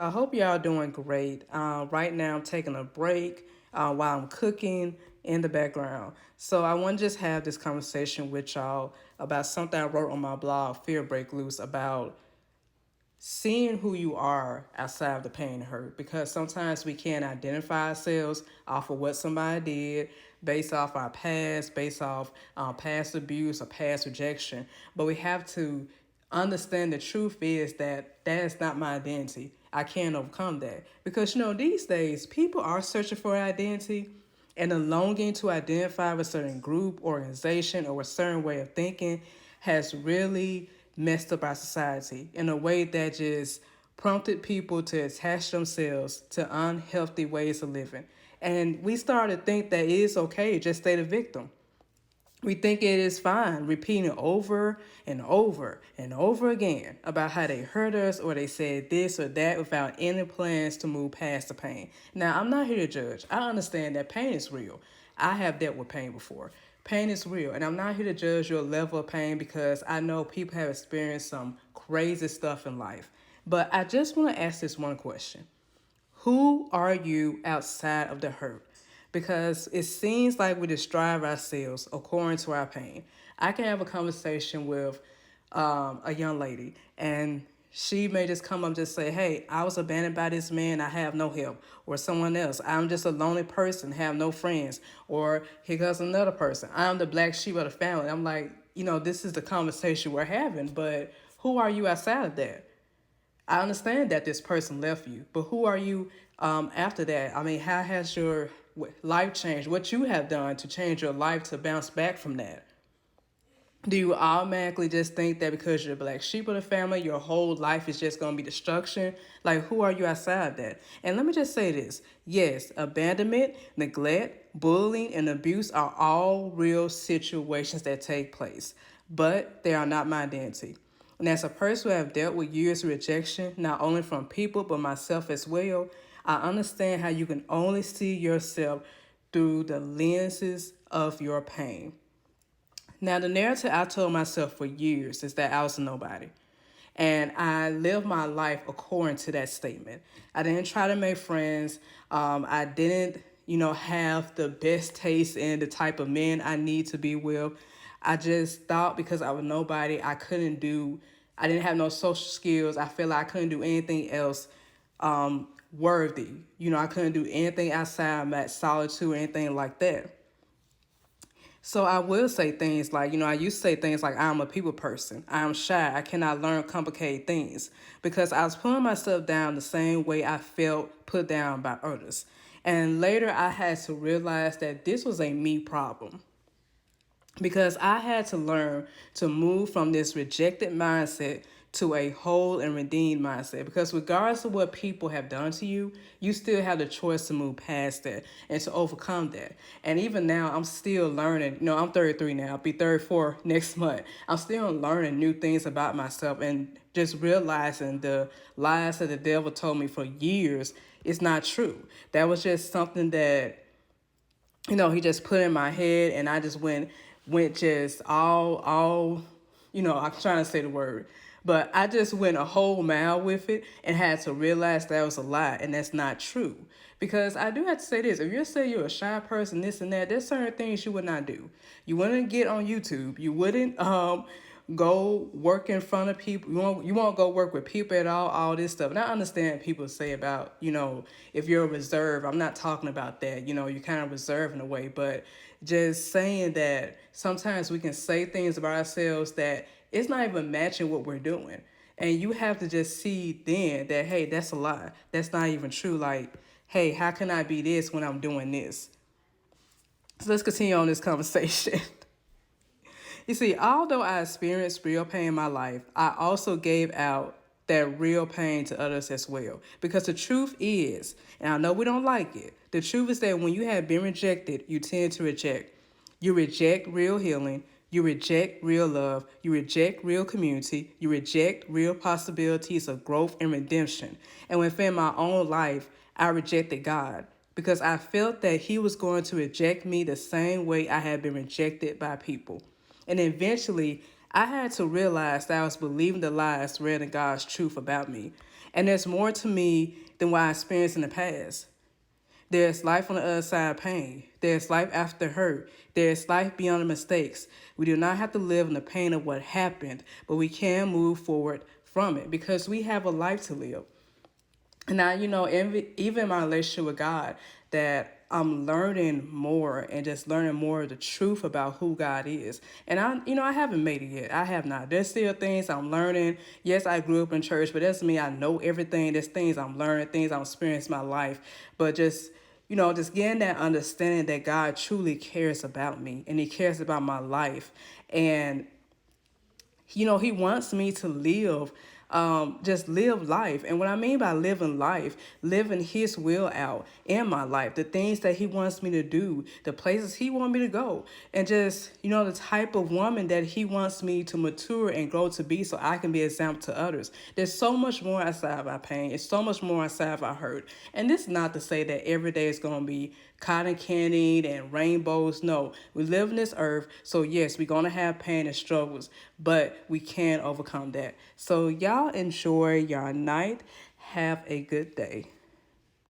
I hope y'all doing great. Right now, I'm taking a break while I'm cooking in the background. So I want to just have this conversation with y'all about something I wrote on my blog, Fear Break Loose, about seeing who you are outside of the pain and hurt. Because sometimes we can't identify ourselves off of what somebody did, based off our past, based off past abuse or past rejection. But we have to understand the truth is that that is not my identity. I can't overcome that. Because, these days, people are searching for identity. And the longing to identify with a certain group, organization, or a certain way of thinking has really messed up our society in a way that just prompted people to attach themselves to unhealthy ways of living. And we started to think that it is okay to just stay the victim. We think it is fine repeating over and over and over again about how they hurt us or they said this or that without any plans to move past the pain. Now, I'm not here to judge. I understand that pain is real. I have dealt with pain before. Pain is real, and I'm not here to judge your level of pain because I know people have experienced some crazy stuff in life. But I just want to ask this one question. Who are you outside of the hurt? Because it seems like we describe ourselves according to our pain. I can have a conversation with a young lady, and she may just come up and just say, "Hey, I was abandoned by this man. I have no help." Or someone else, "I'm just a lonely person, have no friends." Or here goes another person, "I'm the black sheep of the family." I'm like, this is the conversation we're having, but who are you outside of that? I understand that this person left you, but who are you after that? I mean, how has your life changed? What you have done to change your life to bounce back from that? Do you automatically just think that because you're a black sheep of the family, your whole life is just going to be destruction? Like, who are you outside of that? And let me just say this. Yes, abandonment, neglect, bullying, and abuse are all real situations that take place, but they are not my identity. And as a person who have dealt with years of rejection, not only from people, but myself as well, I understand how you can only see yourself through the lenses of your pain. Now, the narrative I told myself for years is that I was a nobody. And I lived my life according to that statement. I didn't try to make friends. I didn't, have the best taste in the type of men I need to be with. I just thought because I was nobody, I didn't have no social skills. I felt like I couldn't do anything else worthy. I couldn't do anything outside of that solitude or anything like that. So I will say things like, I used to say things like, "I'm a people person. I'm shy. I cannot learn complicated things," because I was putting myself down the same way I felt put down by others. And later I had to realize that this was a me problem because I had to learn to move from this rejected mindset to a whole and redeemed mindset. Because regardless of what people have done to you, you still have the choice to move past that and to overcome that. And even now, I'm still learning. I'm 33 now. I'll be 34 next month. I'm still learning new things about myself and just realizing the lies that the devil told me for years is not true. That was just something that he just put in my head, and I just went just all, I'm trying to say the word, but I just went a whole mile with it and had to realize that was a lie, and that's not true. Because I do have to say this: if you say you're a shy person, this and that, there's certain things you would not do. You wouldn't get on YouTube. You wouldn't go work in front of people. You won't go work with people at all this stuff. And I understand people say about, if you're reserved. I'm not talking about that. You're kind of reserved in a way, but just saying that sometimes we can say things about ourselves that it's not even matching what we're doing. And you have to just see then that, hey, that's a lie. That's not even true. Like, hey, how can I be this when I'm doing this? So let's continue on this conversation. You see, although I experienced real pain in my life, I also gave out that real pain to others as well. Because the truth is, and I know we don't like it, the truth is that when you have been rejected, you tend to reject. You reject real healing. You reject real love. You reject real community. You reject real possibilities of growth and redemption. And within my own life, I rejected God because I felt that He was going to reject me the same way I had been rejected by people. And eventually, I had to realize that I was believing the lies rather than God's truth about me. And there's more to me than what I experienced in the past. There's life on the other side of pain. There's life after hurt. There's life beyond the mistakes. We do not have to live in the pain of what happened, but we can move forward from it because we have a life to live. And now, even in my relationship with God, that I'm learning more and just learning more of the truth about who God is. And I haven't made it yet. I have not. There's still things I'm learning. Yes, I grew up in church, but that doesn't mean I know everything. There's things I'm learning, things I'm experiencing in my life. But just getting that understanding that God truly cares about me and He cares about my life. And he wants me to live, just live life. And what I mean by living life, living his will out in my life, the things that he wants me to do, the places he wants me to go, and just, the type of woman that he wants me to mature and grow to be so I can be an example to others. There's so much more outside of our pain. It's so much more outside of our hurt. And this is not to say that every day is going to be cotton candy and rainbows. No, we live in this earth. So yes, we're going to have pain and struggles, but we can overcome that. So y'all enjoy your night. Have a good day.